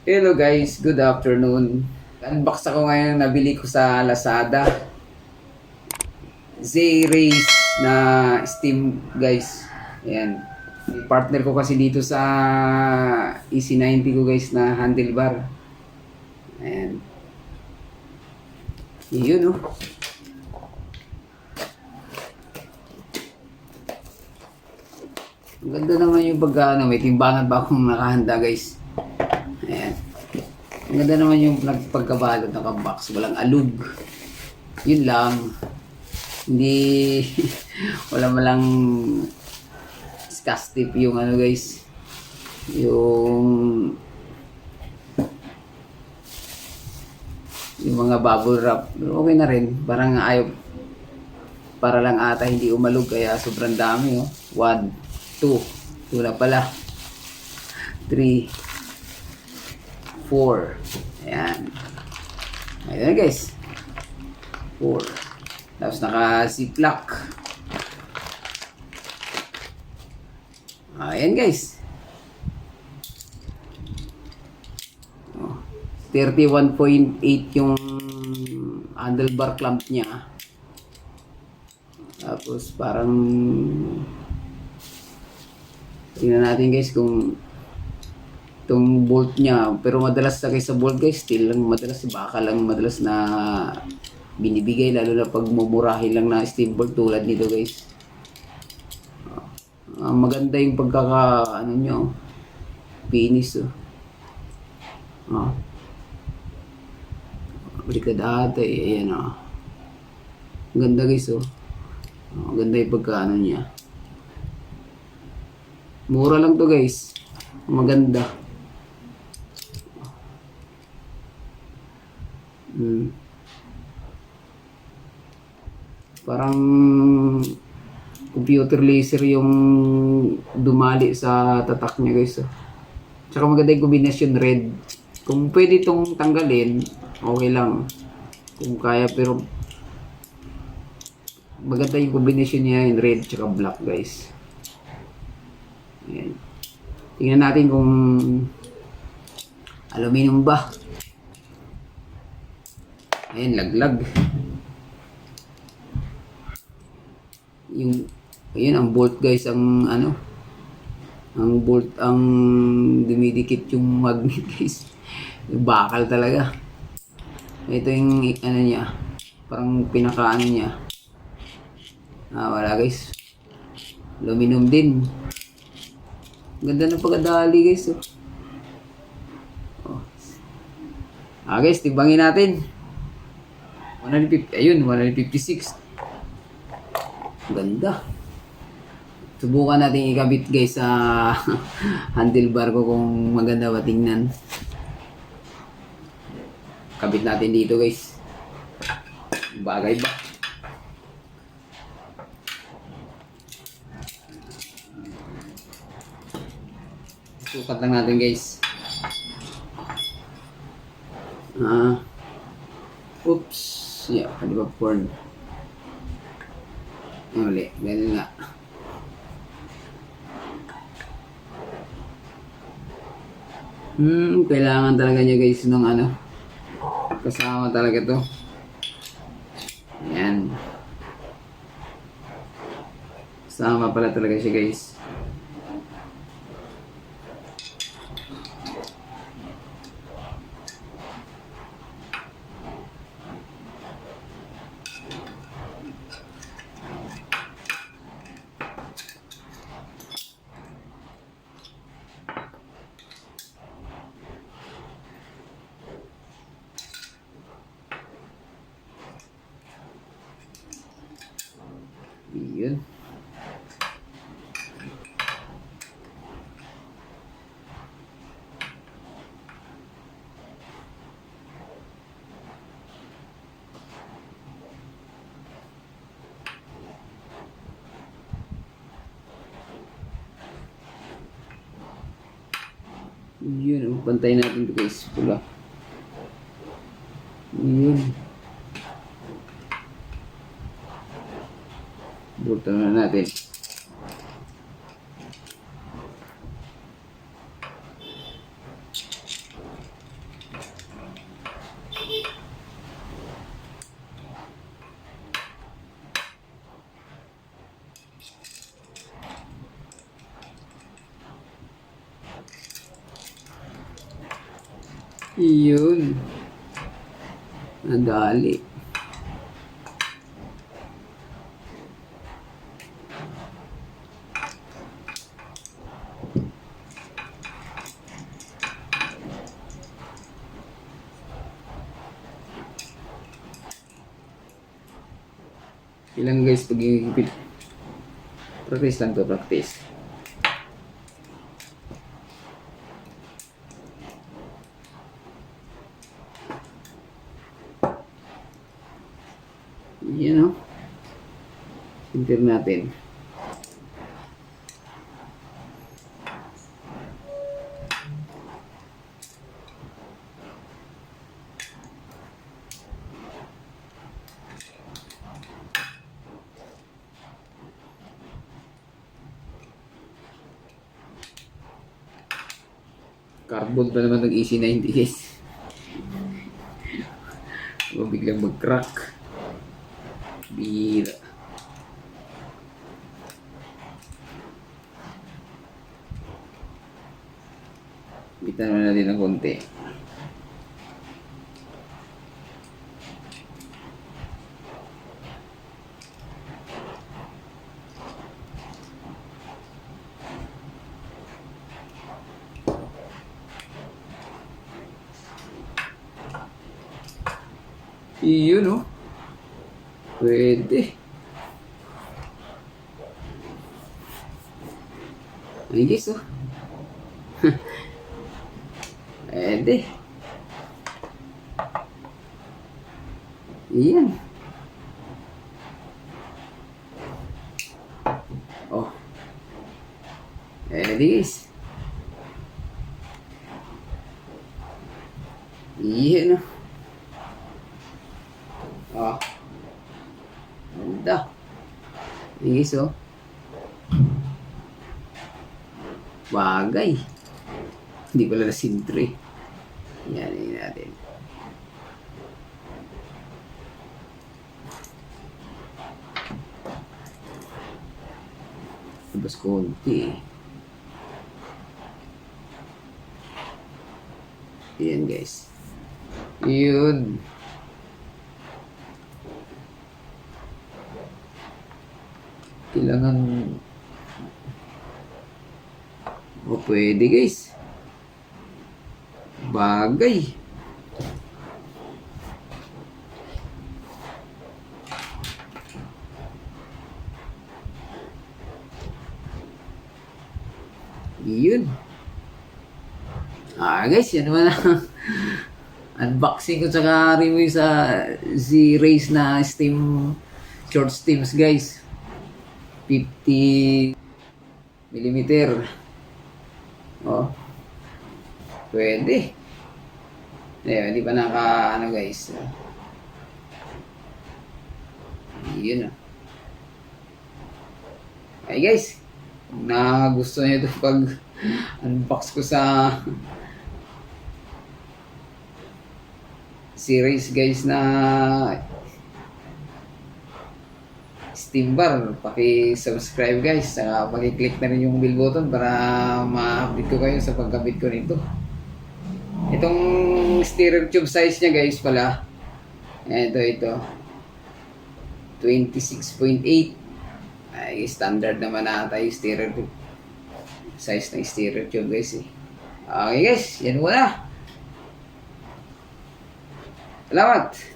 Hello guys, good afternoon. Unbox ako ngayon nabili ko sa Lazada. Zrace na Steam guys. Ayan. Partner ko kasi dito sa EC90 ko guys na handlebar. Ayan. Yun oh. Ang ganda naman yung pagka may timbangan pa akong nakahanda guys. Ayan. Ang ganda naman yung pagkabalot ng box. Walang alug. Yun lang. Hindi wala malang scotch tape yung ano guys, yung mga bubble wrap. Okay na rin, parang ayaw, para lang ata hindi umalog kaya sobrang dami oh. 1 2 2 na pala, 3 4. Ayan, ayun na guys, 4. Tapos naka ziplock. Ayan guys. 31.8 yung handlebar clamp niya. Tapos parang tingnan natin guys kung itong bolt niya, pero madalas sa kaysa bolt guys, steel lang madalas, baka lang madalas na binibigay, lalo na pag mumurahin lang na steel bolt tulad nito guys. Maganda yung pagkaka ano nyo, finish oh. Baliktad ate, ayan oh. Ganda guys oh. Ganda yung pagka ano niya. Mura lang to guys. Maganda. Parang computer laser yung dumali sa tatak niya guys. Tsaka maganda yung combination red. Kung pwede itong tanggalin, okay lang. Kung kaya, pero maganda yung combination niya yung red tsaka black guys. Ayan. Tingnan natin kung aluminum ba. Ayan, laglag. Yung ayun ang bolt guys, ang ano, ang bolt ang dumidikit yung magnet guys. Yung bakal talaga. Ito yung ano niya, parang pinakaano niya. Wala guys, aluminum din. Ganda ng pagkadali guys oh. Guys, timbangin natin. 150, ayun, 156. Ganda. Subukan natin ikabit guys sa handlebar ko kung maganda ba tingnan. Kabit natin dito guys. Bagay ba? Sukat lang natin guys. Oops. Yeah, di ba porn? Uli, ganun nga. Kailangan talaga niya guys ng ano, kasama talaga to. Ayan. Kasama pala talaga siya guys. Yun. Yun, pantay natin ito guys, pula. Yun. Buto na natin. Yun. Nadali. Ilang guys pag higpit. Practice lang to, practice. Yan o. Sinter natin. Carbon pa naman ng EC90 guys. O biglang mag-crack. Bira. Bitan naman natin ng konti. Iyon o. Pwede. Ay guys o. Pwede. Iyan. Oh. Pwede guys. Iyan o. Oh. Ganda. Guys oh. Bagay. Hindi pala na sintre. Yan natin. Tapos konti. Yan guys. Yun. Kailangan o pwede guys. Bagay. Yun. Guys, yan naman ang unboxing ko tsaka review sa Zrace na steam short steams guys. 50mm. Oh. Pwede. Ayun, hindi pa ano guys. Yun oh. Ay guys, kung gusto niyo ito pag unbox ko sa series guys na steam bar, paki-subscribe guys, saka paki-click na rin yung bell button para ma-update ko kayo sa pagkabit ko nito. Itong steerer tube size niya guys pala, ito 26.8. Ay standard naman ata yung steerer tube size ng steerer tube guys eh. Okay guys, yan muna. Salamat.